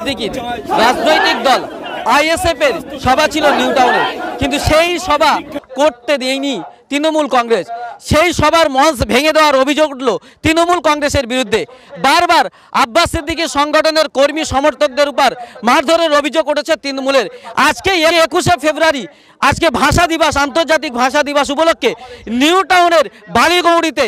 দিকের রাজনৈতিক দল আইএসএফ এর সভা ছিল নিউ টাউনে, কিন্তু সেই সভা করতে দেয়নি তৃণমূল কংগ্রেস। সেই সভার মঞ্চ ভেঙে দেওয়ার অভিযোগ উঠল তৃণমূল কংগ্রেসের বিরুদ্ধে। বারবার আব্বাস সিদ্দিকী সংগঠনের কর্মী সমর্থকদের উপর মারধরের অভিযোগ উঠেছে তৃণমূলের। আজকে 21শে ফেব্রুয়ারি, আজকে ভাষা দিবস, আন্তর্জাতিক ভাষা দিবস উপলক্ষে নিউ টাউনের বালিগৌড়িতে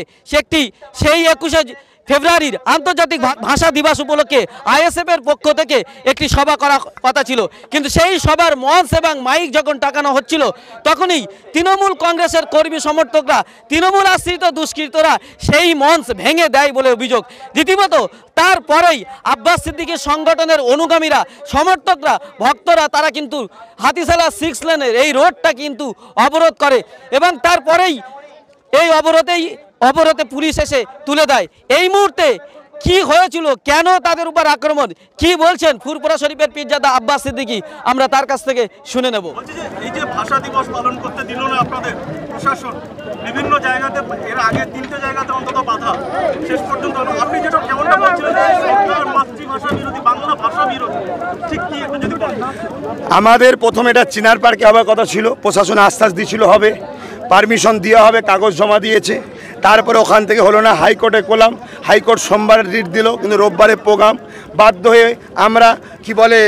সেই 21শে ফেব্রুয়ারির আন্তর্জাতিক ভাষা দিবস উপলক্ষে আইএসএফ এর পক্ষ থেকে একটি সভা করার কথা ছিল, কিন্তু সেই সভার মঞ্চ এবং মাইক যখন টাকানো হচ্ছিল তখনই তৃণমূল কংগ্রেসের কর্মী সমর্থকরা, তৃণমূল আশ্রিত দুষ্কৃতরা সেই মঞ্চ ভেঙে দেয় বলে অভিযোগ। রীতিমতো তারপরেই আব্বাস সিদ্দিকী সংগঠনের অনুগামীরা, সমর্থকরা, ভক্তরা তারা কিন্তু হাতিশালা 6 লেনের এই রোডটা কিন্তু অবরোধ করে এবং তারপরেই এই অবরোধে পুলিশ এসে তুলে দেয়। এই মুহূর্তে কি হয়েছিল, কেন তাদের উপর আক্রমণ, কি বলছেন ফুরফুরা শরীফের পীরজাদা আব্বাস সিদ্দিকী, আমরা তার কাছ থেকে শুনে নেব। এই যে ভাষা দিবস পালন করতে দিল না আপনাদের প্রশাসন, বিভিন্ন জায়গাতে, এর আগে 3টে জায়গাতে অন্তত বাধা, শেষ পর্যন্ত আপনি যেটা কেমনটা বলছিলেন সরকার মাতৃভাষা বিরোধী, বাংলা ভাষা বিরোধী, ঠিক কি একটু যদি বলেন। আমাদের প্রথমে এটা চিনার পার্কে হওয়ার কথা ছিল, প্রশাসন আশ্বাস দিয়েছিল হবে, পারমিশন দেওয়া হবে, কাগজ জমা দিয়েছে, তারপরে ওখান থেকে হলো না, হাইকোর্টে করলাম, হাইকোর্ট সোমবারে রিট দিল, কিন্তু রোববারে প্রোগ্রাম, বাধ্য হয়ে আমরা কি বলে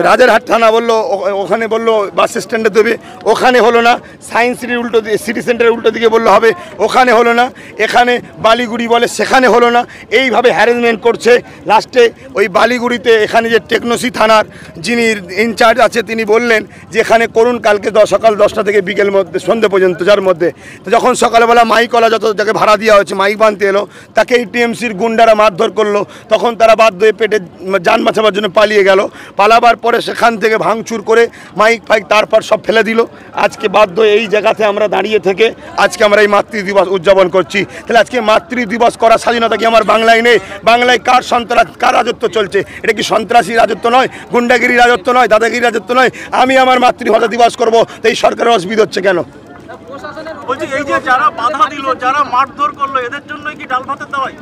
রাজারহাট থানা বললো, ওখানে বললো বাস স্ট্যান্ডে দেবে, ওখানে হলো না, সায়েন্স সিটির উল্টো সিটি সেন্টারের উল্টো দিকে বললো হবে, ওখানে হলো না, এখানে বালিগুড়ি বলে সেখানে হলো না, এইভাবে হ্যারাসমেন্ট করছে। লাস্টে ওই বালিগুড়িতে এখানে যে টেকনোসি থানার যিনি ইনচার্জ আছে তিনি বললেন যে এখানে করুন, কালকে সকাল 10টা থেকে বিকেল মধ্যে সন্ধ্যে পর্যন্ত, যার মধ্যে তো যখন সকালবেলা মাইকওয়ালা যত যাকে ভাড়া দেওয়া হয়েছে মাইক বানতে এলো, তাকে এই টিএমসির গুন্ডারা মারধর করলো, তখন তারা বাধ্য হয়ে পেটে যান বাঁচাবার জন্য পালিয়ে গেল। পালাবার পরে সেখান থেকে ভাঙচুর করে মাইক ফাইক তারপর সব ফেলে দিল। আজকে বাধ্য এই জায়গাতে আমরা দাঁড়িয়ে থেকে আজকে আমরা এই মাতৃদিবস উদযাপন করছি। তাহলে আজকে মাতৃদিবস করার স্বাধীনতা কি আমার বাংলায় নেই? বাংলায় কার সন্ত্রাস, কার রাজত্ব চলছে? এটা কি সন্ত্রাসী রাজত্ব নয়, গুন্ডাগিরি রাজত্ব নয়, দাদাগিরি রাজত্ব নয়? আমি আমার মাতৃভাষা দিবস করবো, তো এই সরকারের অসুবিধা হচ্ছে কেন? বলছি এই যে যারা বাধা দিল, যারা মারধর করলো, এদের জন্যই কি ডাল ভাতের দাওয়াই?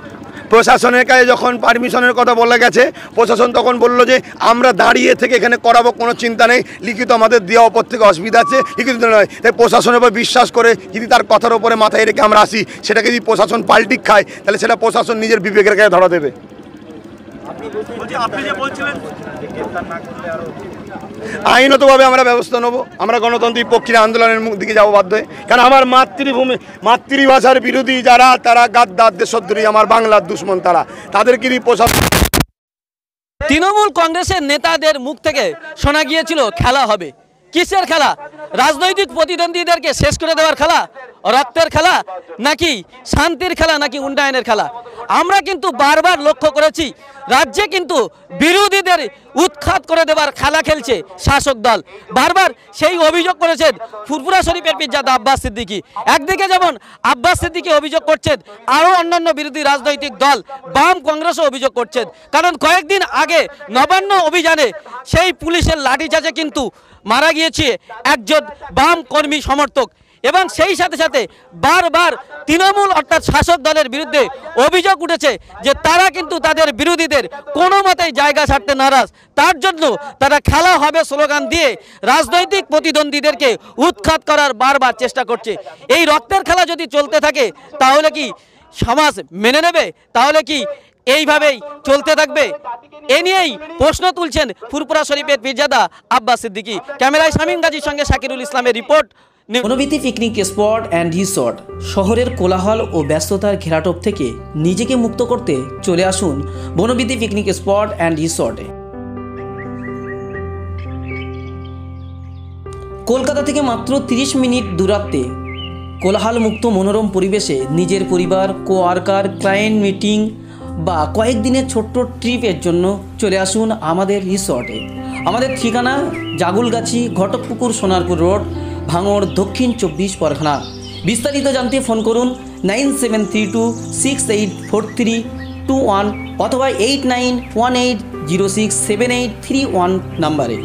প্রশাসনের কাছে যখন পারমিশনের কথা বলা গেছে, প্রশাসন তখন বলল যে আমরা দাঁড়িয়ে থেকে এখানে করাবো, কোনো চিন্তা নেই, লিখিত আমাদের দেওয়া ওপর থেকে অসুবিধা আছে, লিখিত নয়। তাই প্রশাসনের উপর বিশ্বাস করে যদি তার কথার উপরে মাথায় রেখে আমরা আসি, সেটাকে যদি প্রশাসন পাল্টি খায় তাহলে সেটা প্রশাসন নিজের বিবেকের কাছে ধরা দেবে। আপনি যে বলছিলেন আইনতভাবে আমরা ব্যবস্থা নেবো, আমরা গণতান্ত্রিক পক্ষের আন্দোলনের দিকে যাবো বাধ্য হয়ে, কারণ আমার মাতৃভাষার বিরোধী যারা, তারা গাদ্দার, দেশদ্রোহী, আমার বাংলার দুশ্মন, তাদেরকে প্রশাসন। তৃণমূল কংগ্রেসের নেতাদের মুখ থেকে শোনা গিয়েছিল খেলা হবে। কিসের খেলা? রাজনৈতিক প্রতিদ্বন্দ্বীদেরকে শেষ করে দেওয়ার খেলা, রক্তের খেলা, নাকি শান্তির খেলা, নাকি উন্নয়নের খেলা? আমরা কিন্তু বারবার লক্ষ্য করেছি রাজ্যে কিন্তু বিরোধীদের উৎখাত করে দেওয়ার খেলা খেলছে শাসক দল। বারবার সেই অভিযোগ করেছেন ফুরফুরা শরীফের পীরজাদা আব্বাস সিদ্দিকী। একদিকে যেমন আব্বাস সিদ্দিকী অভিযোগ করছেন, আরও অন্যান্য বিরোধী রাজনৈতিক দল বাম কংগ্রেসও অভিযোগ করছেন। কারণ কয়েকদিন আগে নবান্ন অভিযানে সেই পুলিশের লাঠিচার্জে কিন্তু মারা গিয়েছে একজন বাম কর্মী সমর্থক, এবং সেই সাথে সাথে বারবার তৃণমূল অর্থাৎ শাসক দলের বিরুদ্ধে অভিযোগ উঠেছে যে তারা কিন্তু তাদের বিরোধীদের কোনো মতেই জায়গা ছাড়তে নারাজ, তার জন্য তারা খেলা হবে স্লোগান দিয়ে রাজনৈতিক প্রতিদ্বন্দ্বীদেরকে উৎখাত করার বারবার চেষ্টা করছে। এই রক্তের খেলা যদি চলতে থাকে তাহলে কি সমাজ মেনে নেবে? তাহলে কি এইভাবেই চলতে থাকবে? এ নিয়েই প্রশ্ন তুলছেন ফুরফুরা শরীফের পীরজাদা আব্বাস সিদ্দিকী। ক্যামেরায় শামীম গাজীর সঙ্গে শাকিরুল ইসলামের রিপোর্ট। Bonobithi picnic spot and resort. শহরের কোলাহল ও ব্যস্ততার ঘেরাটোপ থেকে নিজেকে মুক্ত করতে চলে আসুন বনবিথী পিকনিক স্পট অ্যান্ড রিসর্টে। কলকাতা থেকে মাত্র 30 মিনিট দূরত্বে কোলাহল মুক্ত মনোরম পরিবেশে নিজের পরিবার, কোয়ার্কার, ক্লায়েন্ট মিটিং বা কয়েকদিনের ছোট্ট ট্রিপের জন্য চলে আসুন আমাদের রিসর্টে। আমাদের ঠিকানা জাগুলগাছি, ঘটকপুকুর, সোনারপুর রোড, ভাঙড়, দক্ষিণ 24 পরগনা। বিস্তারিত জানতে ফোন করুন 9732684321 অথবা 8918067831 নাম্বারে।